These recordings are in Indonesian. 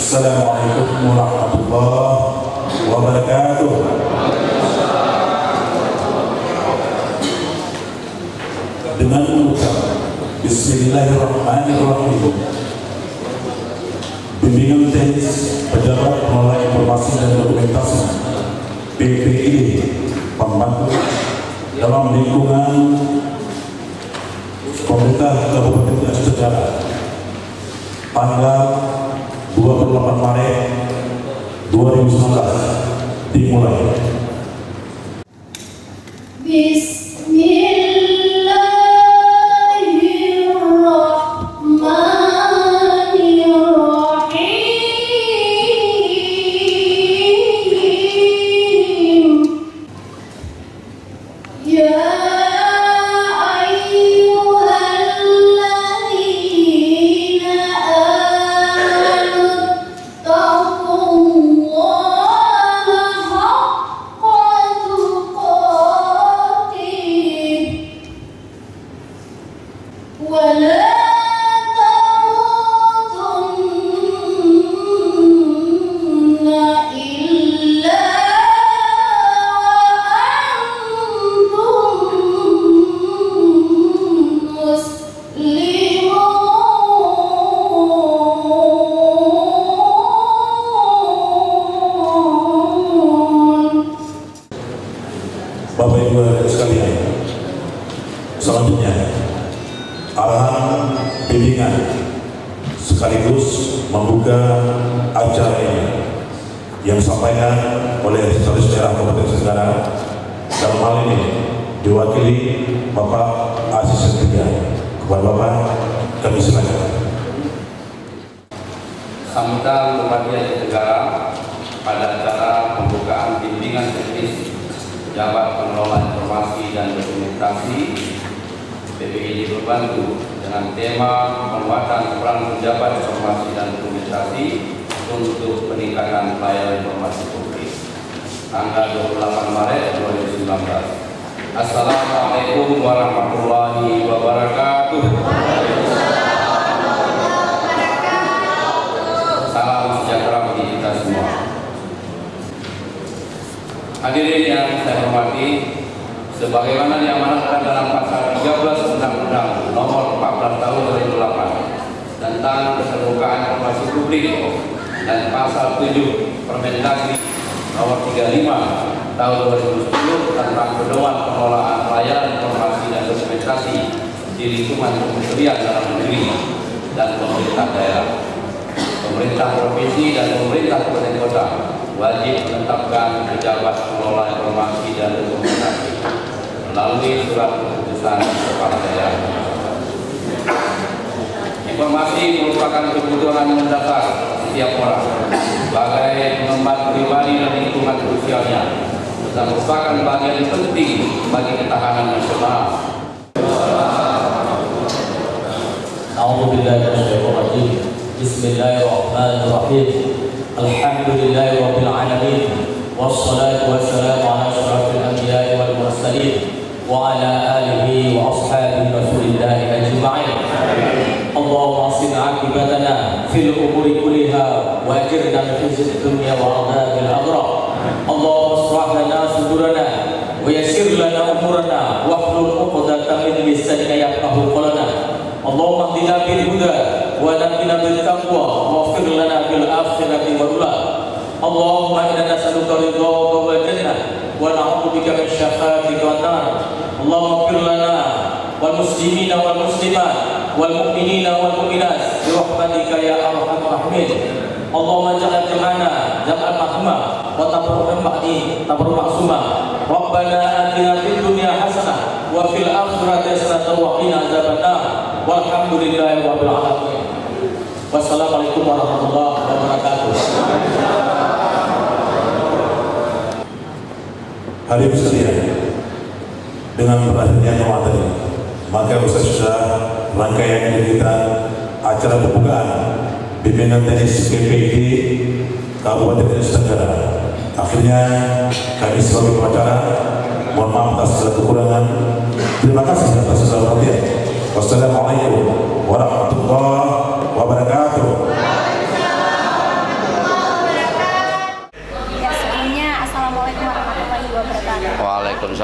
Assalamualaikum warahmatullahi wabarakatuh. Dengan mengucap Bismillahirrahmanirrahim, bimbingan teknis pejabat pengelola informasi dan dokumentasi BPID Pembantu dalam lingkungan pemerintah Kabupaten Aceh Tenggara tanggal 28 Maret 2019 dimulai. Bapak Ibu sekalian, selanjutnya arahan bimbingan sekaligus membuka acara ini yang disampaikan oleh Sekretaris Daerah Kabupaten Aceh Tenggara, dalam hal ini diwakili Bapak Aziz Setia. Kepada Bapak kami silakan. Sambutan Bupati Aceh Tenggara pada acara pembukaan bimbingan teknis Jabat Pengelola Informasi dan Dokumentasi BPID Pembantu dengan tema penguatan peran pejabat informasi dan dokumentasi untuk peningkatan pelayanan informasi publik tanggal 28 Maret 2019. Assalamualaikum warahmatullahi wabarakatuh. Salam sejahtera bagi kita semua. Hadirin yang saya hormati, sebagaimana diamanatkan dalam pasal 13 Undang-Undang Nomor 14 Tahun 2008 tentang keterbukaan informasi publik dan pasal 7 Permendagri Nomor 35 Tahun 2010 tentang pedoman pengelolaan pelayanan informasi dan dokumentasi di lingkungan Kementerian Dalam Negeri dan pemerintah daerah, pemerintah provinsi dan pemerintah kabupaten kota wajib menetapkan pejabat pengelola informasi dan dokumentasi melalui surat keputusan kepala daerah. Informasi merupakan kebutuhan mendasar setiap orang sebagai pengemban pribadi dan lingkungan sosialnya, dan merupakan bagian penting bagi ketahanan nasional. Bismillahirrahmanirrahim. Alhamdulillahi rabbil alamin. Wassalatu wassalamu ala asyrafil anbiya'i wal mursalin wa ala alihi wa ashabihi rasulillahi ajma'in. Allahumma assin 'aqibatana fil umuri kulliha wa ajirna min khizyid dunya wa 'adzabil akhirah. Allahumma ishrah lana sudurana wa yassir lana umurana wa hlul 'uqdatam min lisanina yafqahu qawlana. Allahumma hdina bil huda wa naqqina bil taqwa waghfir lana fil akhirati wa ula. Allahumma inna nas'aluka ridhaka wal jannah wa na'udzubika min syakhatika wan nar. Allahumma ighfir lana wal muslimina wal muslimat wal mu'minina wal mu'minat bi rahmatika ya arhamar rahimin. Allahumma ja'al jam'ana jam'an marhumah wa tafarruqan ba'di tafarruqan maksumah. Rabbana atina fid dunya hasanah wa fil akhirati hasanah wa qina adzabannar. Walhamdulillahi rabbil alamin. Wassalamualaikum warahmatullahi wabarakatuh. Hadirin sekalian, dengan berakhirnya Ramadan ini, maka sudah rangkaian kita acara pembukaan bimbingan teknis BPID Kabupaten Aceh Tenggara. Akhirnya kami sebagai pengacara mohon maaf atas segala kekurangan. Terima kasih atas segala perhatian. Wassalamualaikum warahmatullahi wabarakatuh.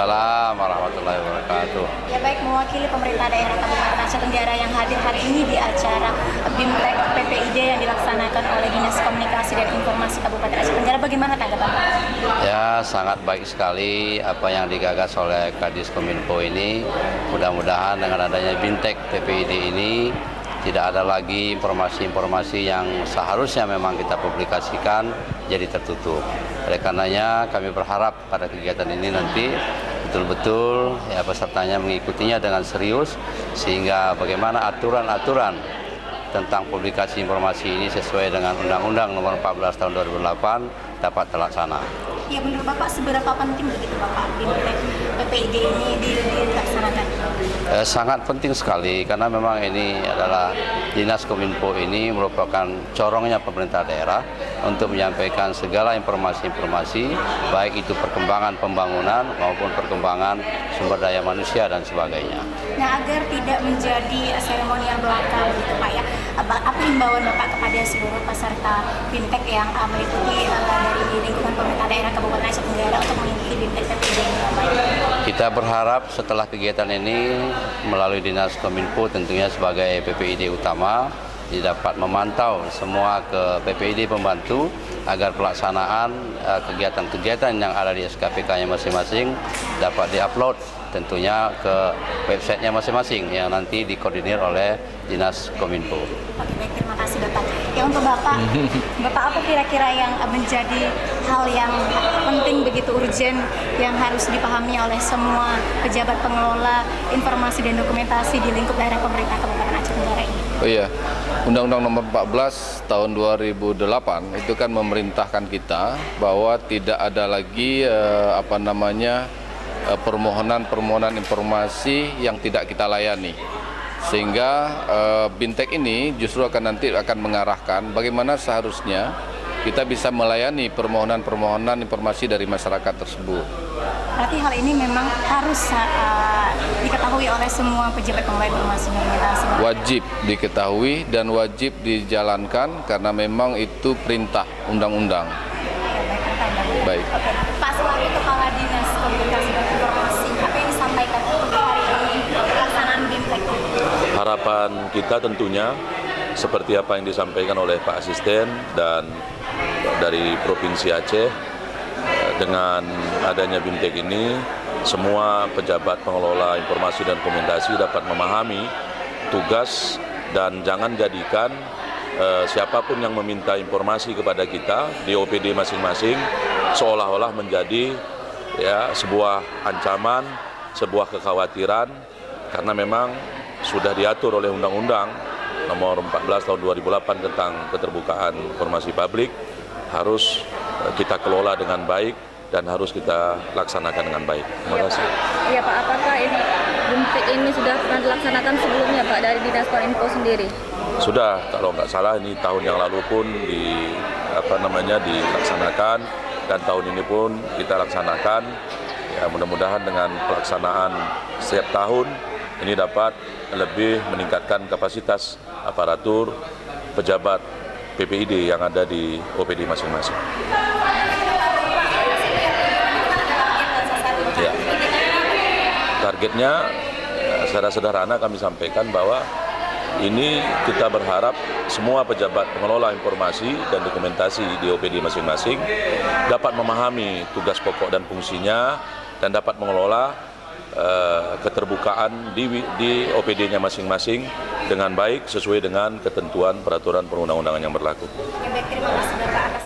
Waalaikumsalam warahmatullahi wabarakatuh. Ya baik, mewakili pemerintah daerah Kabupaten Aceh Tenggara yang hadir hari ini di acara BIMTEK PPID yang dilaksanakan oleh Dinas Komunikasi dan Informasi Kabupaten Aceh Tenggara, bagaimana tanggapan Pak? Ya, sangat baik sekali apa yang digagas oleh Kadis Kominfo ini. Mudah-mudahan dengan adanya BIMTEK PPID ini tidak ada lagi informasi-informasi yang seharusnya memang kita publikasikan jadi tertutup. Oleh karenanya kami berharap pada kegiatan ini nanti betul-betul ya pesertanya mengikutinya dengan serius sehingga bagaimana aturan-aturan tentang publikasi informasi ini sesuai dengan Undang-Undang Nomor 14 Tahun 2008 dapat terlaksana. Ya, menurut Bapak seberapa penting begitu Bapak BIMTEK PPID ini dilaksanakan? Sangat penting sekali karena memang ini adalah Dinas Kominfo ini merupakan corongnya pemerintah daerah untuk menyampaikan segala informasi-informasi baik itu perkembangan pembangunan maupun perkembangan sumber daya manusia dan sebagainya. Nah, agar tidak menjadi seremonial belaka begitu Pak ya, apa himbauan Bapak kepada seluruh peserta BIMTEK yang meliputi dari lingkungan pemerintah daerah Kabupaten Aceh Tenggara untuk mengikuti BIMTEK PPID ini? Kita berharap setelah kegiatan ini melalui Dinas Kominfo tentunya sebagai PPID utama dapat memantau semua ke PPID pembantu agar pelaksanaan kegiatan-kegiatan yang ada di SKPK-nya masing-masing dapat diupload tentunya ke websitenya masing-masing yang nanti dikoordinir oleh Dinas Kominfo. Oke, baik, terima kasih Bapak. Ya, untuk Bapak apa kira-kira yang menjadi hal yang penting begitu urgent yang harus dipahami oleh semua pejabat pengelola informasi dan dokumentasi di lingkup daerah pemerintah Kabupaten Aceh Tenggara ini? Oh iya, Undang-Undang Nomor 14 Tahun 2008 itu kan memerintahkan kita bahwa tidak ada lagi permohonan informasi yang tidak kita layani. Sehingga BIMTEK ini justru nanti akan mengarahkan bagaimana seharusnya kita bisa melayani permohonan informasi dari masyarakat tersebut. Berarti hal ini memang harus diketahui oleh semua pejabat pengelola informasi dan dokumentasi. Wajib diketahui dan wajib dijalankan karena memang itu perintah undang-undang. Baik. Oke, Pak selaku Kepala Dinas Komunikasi dan Informasi, apa yang disampaikan untuk hari ini pelaksanaan BIMTEK? Harapan kita tentunya seperti apa yang disampaikan oleh Pak Asisten dan dari Provinsi Aceh, dengan adanya BIMTEK ini semua pejabat pengelola informasi dan dokumentasi dapat memahami tugas dan jangan jadikan siapapun yang meminta informasi kepada kita di OPD masing-masing seolah-olah menjadi sebuah ancaman, sebuah kekhawatiran, karena memang sudah diatur oleh Undang-Undang Nomor 14 Tahun 2008 tentang keterbukaan informasi publik, harus kita kelola dengan baik dan harus kita laksanakan dengan baik. Terima kasih. Iya Pak, apakah ini BIMTEK ini sudah pernah dilaksanakan sebelumnya Pak dari Dinas Kominfo sendiri? Sudah, kalau nggak salah ini tahun yang lalu pun dilaksanakan dan tahun ini pun kita laksanakan. Ya, mudah-mudahan dengan pelaksanaan setiap tahun ini dapat lebih meningkatkan kapasitas aparatur pejabat PPID yang ada di OPD masing-masing. Ya. Targetnya secara sederhana kami sampaikan bahwa ini kita berharap semua pejabat pengelola informasi dan dokumentasi di OPD masing-masing dapat memahami tugas pokok dan fungsinya dan dapat mengelola keterbukaan di OPD-nya masing-masing dengan baik sesuai dengan ketentuan peraturan perundang-undangan yang berlaku. Ya, baik, terima kasih Bapak atas